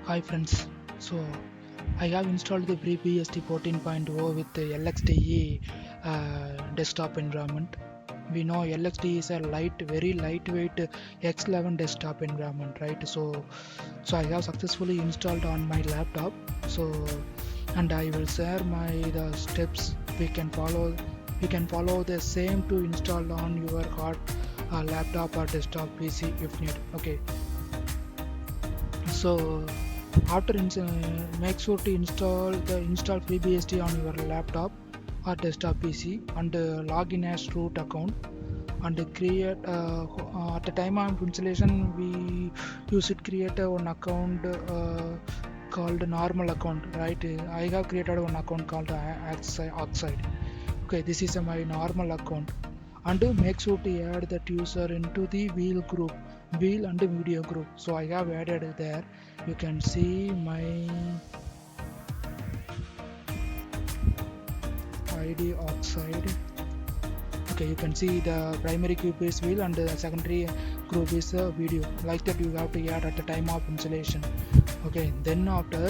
Hi friends, so I have installed the FreeBSD14.0 with the lxde desktop environment. We know lxde is a very lightweight X11 desktop environment, right? So I have successfully installed on my laptop. And I will share the steps we can follow. You can follow the same to install on your laptop or desktop PC if need. Okay, so after make sure to install FreeBSD on your laptop or desktop PC and log in as root account and create at the time of installation you should create one account called normal account, right? I have created one account called oxide. Okay, this is my normal account, and make sure to add that user into the wheel and video group. So I have added there. You can see my id oxide. Okay, you can see the primary group is wheel and the secondary group is video. Like that you have to add at the time of installation. Okay, then after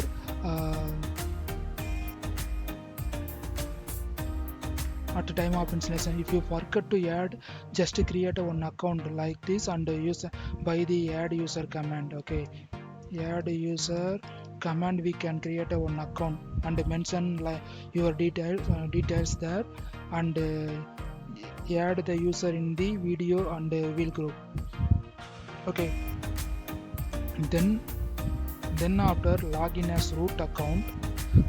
at the time of installation, if you forget to add, just create one account like this and use by the add user command. Okay, add user command, we can create one account and mention like your details there, and add the user in the video and wheel group. Okay, then after login as root account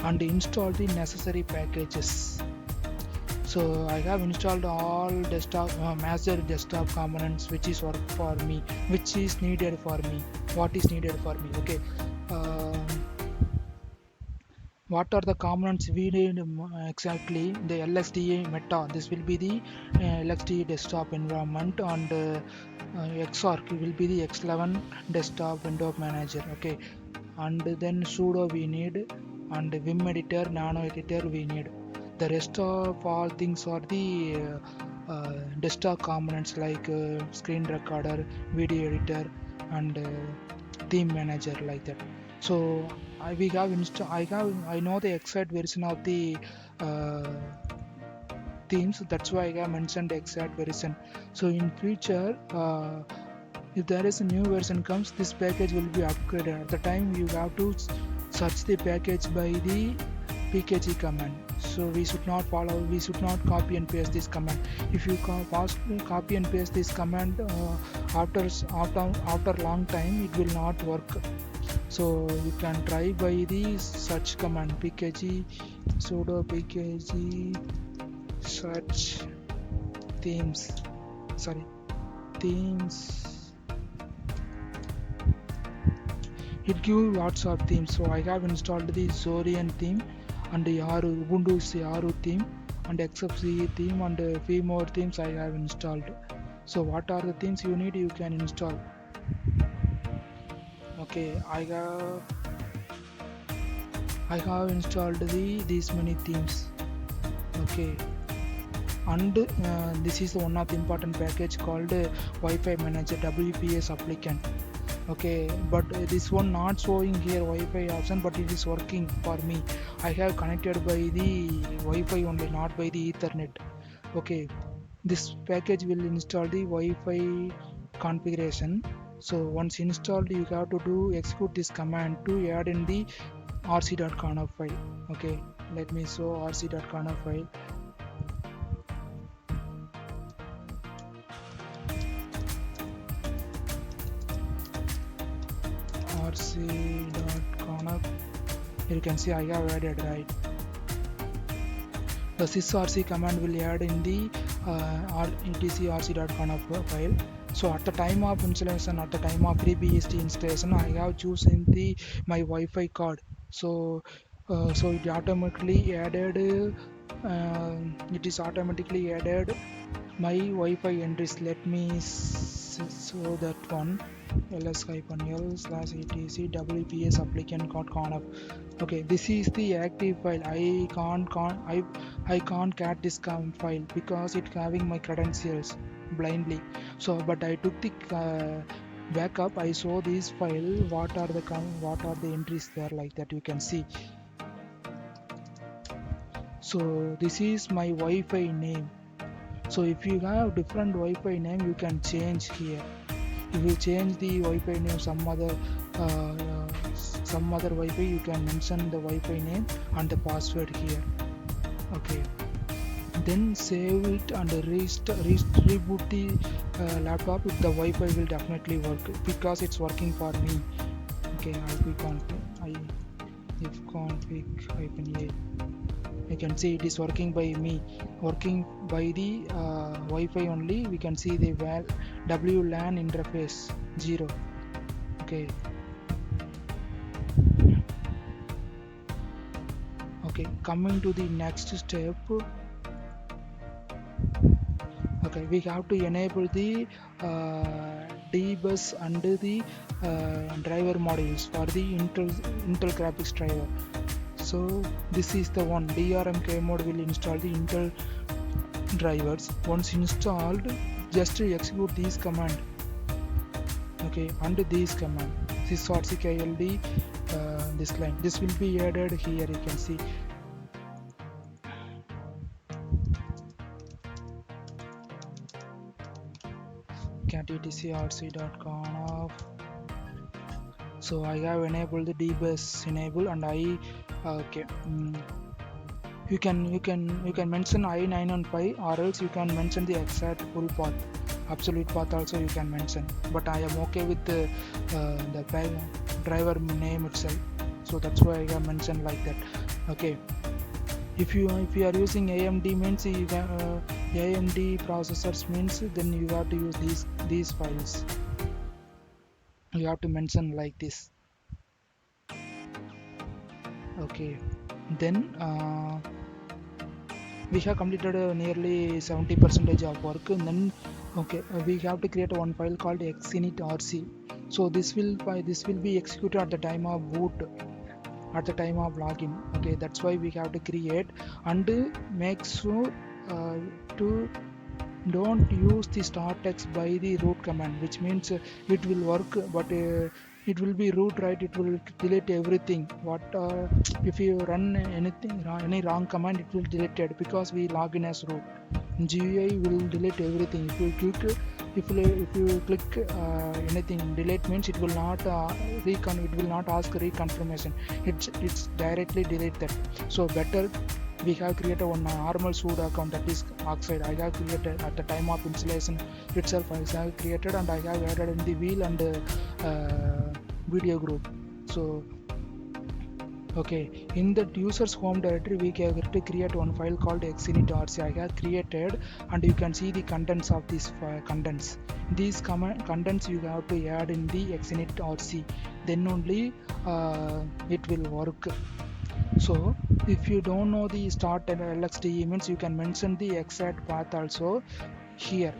and install the necessary packages. So I have installed all major desktop components which is needed for me. What is needed for me? Okay, what are the components we need exactly? The lxde-meta. This will be the lxde desktop environment, and xorg will be the X11 desktop window manager. Okay, and then sudo we need, and Vim editor, nano editor we need. The rest of all things are the desktop components like screen recorder, video editor, and theme manager, like that. So I know the exact version of the themes. That's why I have mentioned the exact version. So in future, if there is a new version comes, this package will be upgraded. At the time you have to search the package by the pkg command. So we should not copy and paste this command. If you copy and paste this command after long time, it will not work. So you can try by the search command pkg sudo pkg search themes. It gives lots of themes. So I have installed the Zorian theme and the Ubuntu Yaru theme and XFCE theme and a few more themes I have installed. So what are the themes you need? You can install. Okay, I have installed these many themes. Okay, and this is one of the important package called Wi-Fi Manager WPS applicant. Okay, but this one not showing here Wi-Fi option, but it is working for me. I have connected by the Wi-Fi only, not by the Ethernet. Okay, this package will install the Wi-Fi configuration. So once installed, you have to execute this command to add in the rc.conf file. Okay, let me show rc.conf file. rc.conf. You can see I have added, right. The sysrc command will add in the etc rc.conf file. So at the time of installation, at the time of FreeBSD installation, I have chosen my Wi-Fi card. So it automatically added. It is automatically added my Wi-Fi entries. Let me show that one. ls-l/etc wps applicant.conf. Okay, this is the active file. I can't cat this file because it's having my credentials blindly. So but I took the backup, I show this file, what are the entries there, like that you can see. So this is my Wi-Fi name. So if you have different Wi-Fi name, you can change here. If you change the Wi-Fi name some other Wi-Fi, you can mention the Wi-Fi name and the password here. Okay, then save it and reboot the laptop. The Wi-Fi will definitely work because it's working for me. Okay, if config-a, you can see it is working by me, working by the Wi-Fi only. We can see the WLAN interface 0. Okay. Okay, coming to the next step. Okay, we have to enable the dbus and the driver modules for the Intel graphics driver. So this is the one, drm-kmod will install the Intel drivers. Once installed, just execute these command. Okay, and these command, sysrckld, this line, this will be added here. You can see cat etc.rc.conf. So I have enabled the dbus enable, and I okay. You can mention i915, or else you can mention the exact full path, absolute path also you can mention, but I am okay with the driver name itself, so that's why I have mentioned like that. Okay, if you are using AMD means you can, AMD processors means, then you have to use these files. You have to mention like this. Okay, then we have completed nearly 70% of work, and then okay, we have to create one file called xinit.rc. So this will be executed at the time of boot, at the time of login. Okay, that's why we have to create, and make sure to don't use the startx by the root command, which means it will work, but it will be root, right? It will delete everything. What if you run any wrong command, it will delete it, because we log in as root. GUI will delete everything. If you click anything, delete means it will not it will not ask reconfirmation. It's directly delete that. So better we have created one normal sudo account, that is oxide. I have created at the time of installation itself. I have created, and I have added in the wheel and video group. So okay, in the user's home directory we have to create one file called xinit.rc. I have created, and you can see the contents of this contents. These contents you have to add in the xinit.rc, then only it will work. So if you don't know the start and lxde means, you can mention the exact path also here.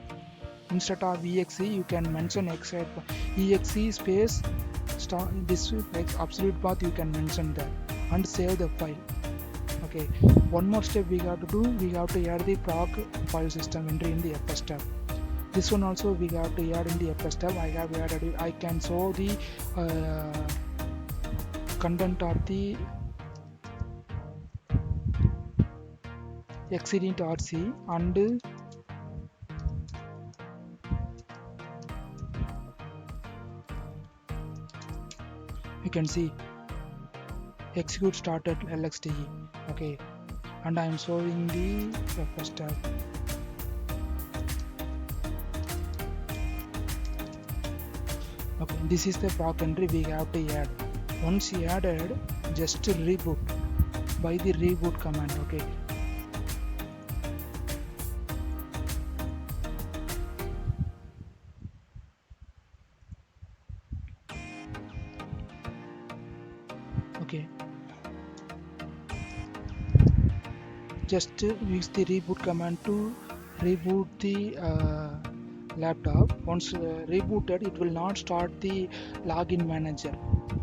Instead of exe, you can mention exact exe space start, this absolute path you can mention that, and save the file. Okay, one more step we have to do. We have to add the proc file system entry in the fs tab. This one also we have to add in the fs tab. I have added it. I can show the content of the xinit.rc, and you can see execute started lxde. Okay, and I am showing the fs tab. Okay, this is the proc entry we have to add. Once added, just reboot by the reboot command. Okay, okay, just use the reboot command to reboot the laptop. Once rebooted, it will not start the login manager.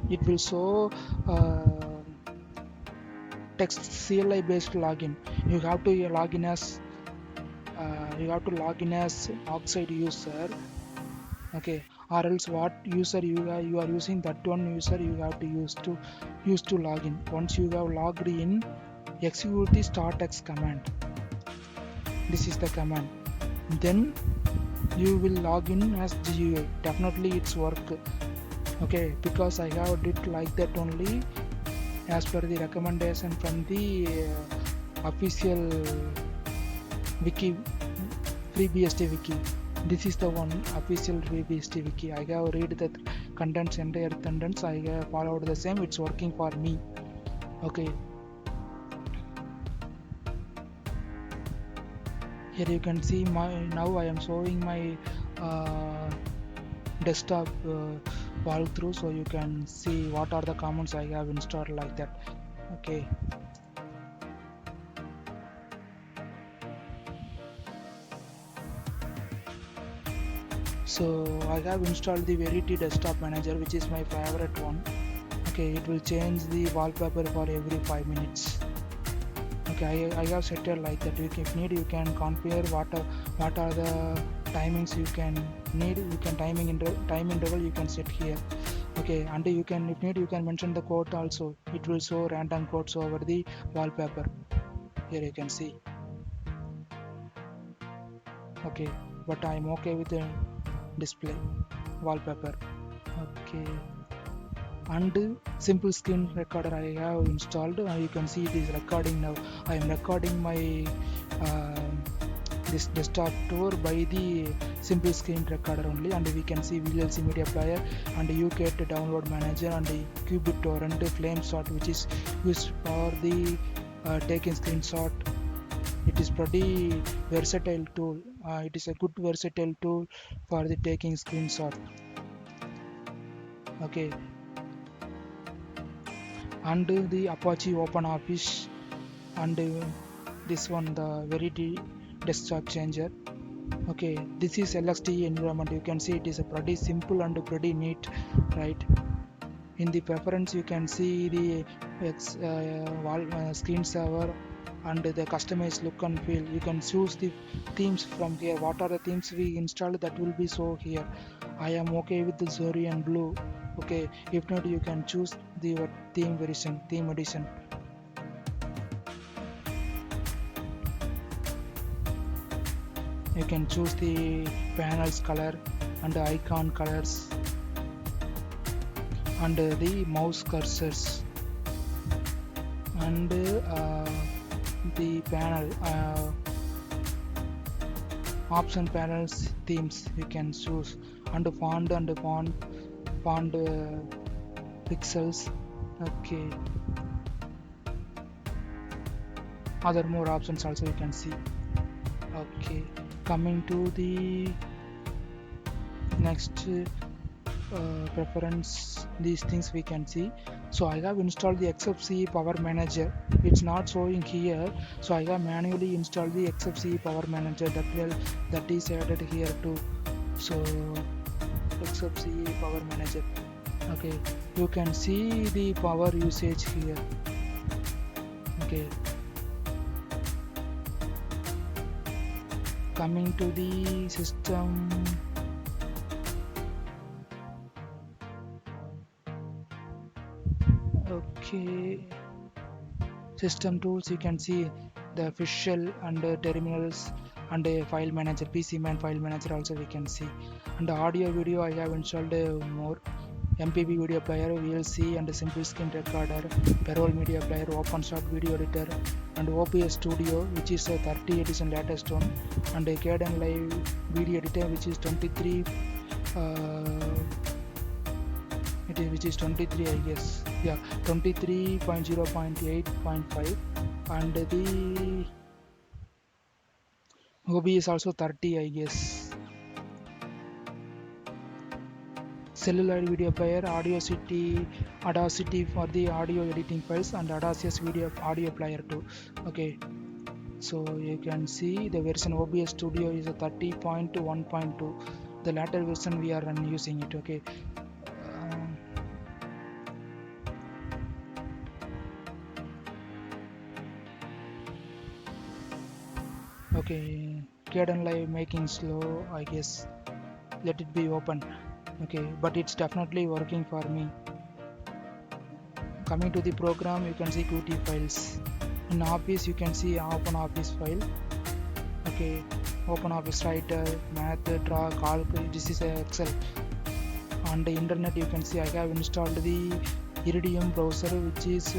It will show text CLI based login. You have to log in as oxide user. Okay, or else what user you are using, that one user you have to use to log in. Once you have logged in, execute the startx command. This is the command. Then you will log in as GUI. Definitely it's work. Okay, because I have did like that only as per the recommendation from the official wiki, FreeBSD wiki. This is the one official FreeBSD wiki. I have read the contents, entire contents. I have followed the same. It's working for me. Okay. Here you can see now I am showing my desktop walkthrough, so you can see what are the commands I have installed like that. Okay. So I have installed the Verity desktop manager, which is my favorite one. Okay, it will change the wallpaper for every 5 minutes. Okay, I have set it like that. If need, you can configure what are the timings you can need. You can time interval you can set here. Okay, and you can, if need, you can mention the code also. It will show random codes over the wallpaper. Here you can see. Okay, but I'm okay with the display wallpaper. Okay, and simple screen recorder I have installed. You can see it is recording now. I am recording my this desktop tour by the simple screen recorder only, and we can see VLC media player and uget download manager and the QBitTorrent flameshot, which is used for the taking screenshot. It is pretty versatile tool. It is a good versatile tool for the taking screenshot. Okay, and the Apache OpenOffice, and this one the Verity desktop changer. Okay, this is LXDE environment. You can see it is a pretty simple and pretty neat, right? In the preference you can see the screensaver and the customized look and feel. You can choose the themes from here. What are the themes we installed, that will be shown here. I am okay with the Zori and blue. Okay, if not, you can choose the theme edition. You can choose the panels color and the icon colors and the mouse cursors and the panel option panels themes you can choose, and font pixels. Okay, other more options also you can see. Okay, coming to the next preference, these things we can see. So I have installed the xfce power manager. It's not showing here, so I have manually installed the xfce power manager, that is added here too. So xfce power manager. Okay, you can see the power usage here. Okay, coming to the system. Okay, system tools, you can see the official and terminals and a file manager, PCman file manager also we can see. And the audio video I have installed more. MPB video player, VLC and simple screen recorder, parallel media player, OpenShot video editor, and OBS-studio, which is a 30 edition latest one, and a Kdenlive video editor, which is 23 which is 23 I guess. Yeah, 23.0.8.5, and the OBS is also 30 I guess. Cellular video player, Audacity for the audio editing files, and Audacious video audio player too. Okay, so you can see the version OBS-studio is a 30.1.2. the latter version we are using it. Okay, okay, Kdenlive making slow I guess. Let it be open. okay, but it's definitely working for me. Coming to the program, you can see qt files. In office you can see open office file, okay, open office writer, math, draw, calc, this is excel. On the internet you can see I have installed the iridium-browser, which is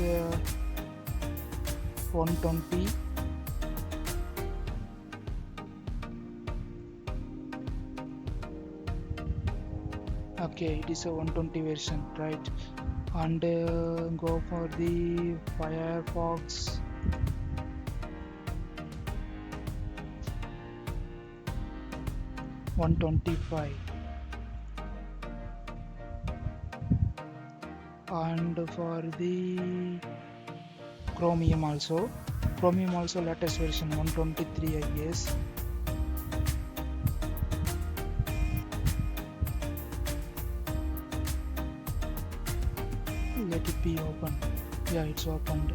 120. Okay, it is a 120 version, right? And go for the Firefox. (125) and for the Chromium also latest version 123, I guess. Let it be open. Yeah, it's opened.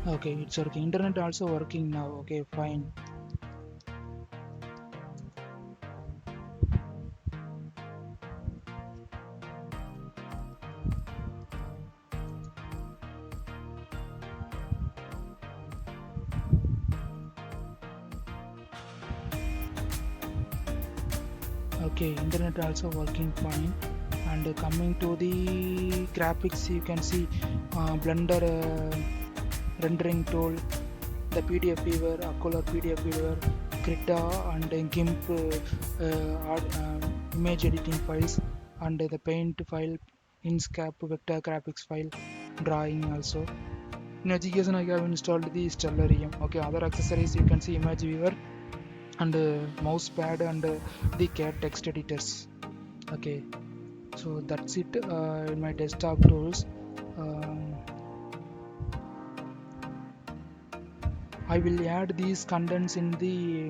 Okay, it's working. Internet also working now. Okay, fine. Okay, internet also working fine. And coming to the graphics, you can see Blender rendering tool, the PDF viewer, okular PDF viewer, Krita, and GIMP image editing files, and the paint file, Inkscape vector graphics file, drawing also. In education I have installed the Stellarium. Okay, other accessories you can see image viewer and mouse pad and the CAD text editors. Okay, so that's it in my desktop tools. I will add these contents in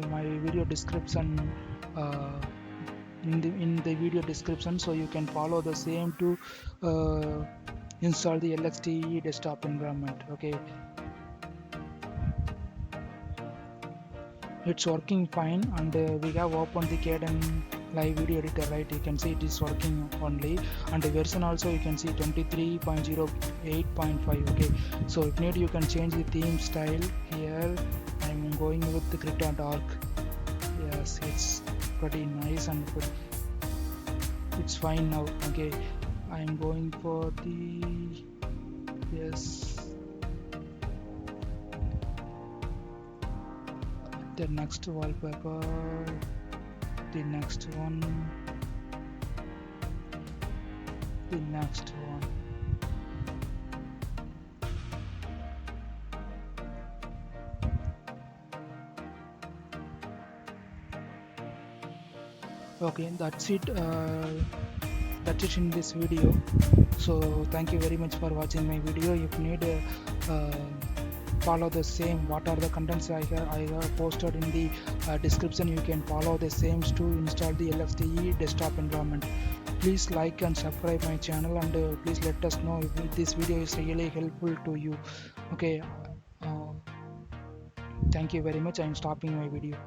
my video description, in the video description, so you can follow the same to install the LXDE desktop environment. Okay, it's working fine, and we have opened the Kdenlive video editor, right? You can see it is working only, and the version also you can see 23.08.5. okay, so if need you can change the theme style. Here I'm going with the Krita dark. Yes, it's pretty nice and good. It's fine now. Okay, I'm going for the the next wallpaper, the next one, the next one. Okay, that's it in this video. So thank you very much for watching my video. If need follow the same, what are the contents I have posted in the description, you can follow the same to install the LXDE desktop environment. Please like and subscribe my channel, and please let us know if this video is really helpful to you. Okay, thank you very much. I am stopping my video.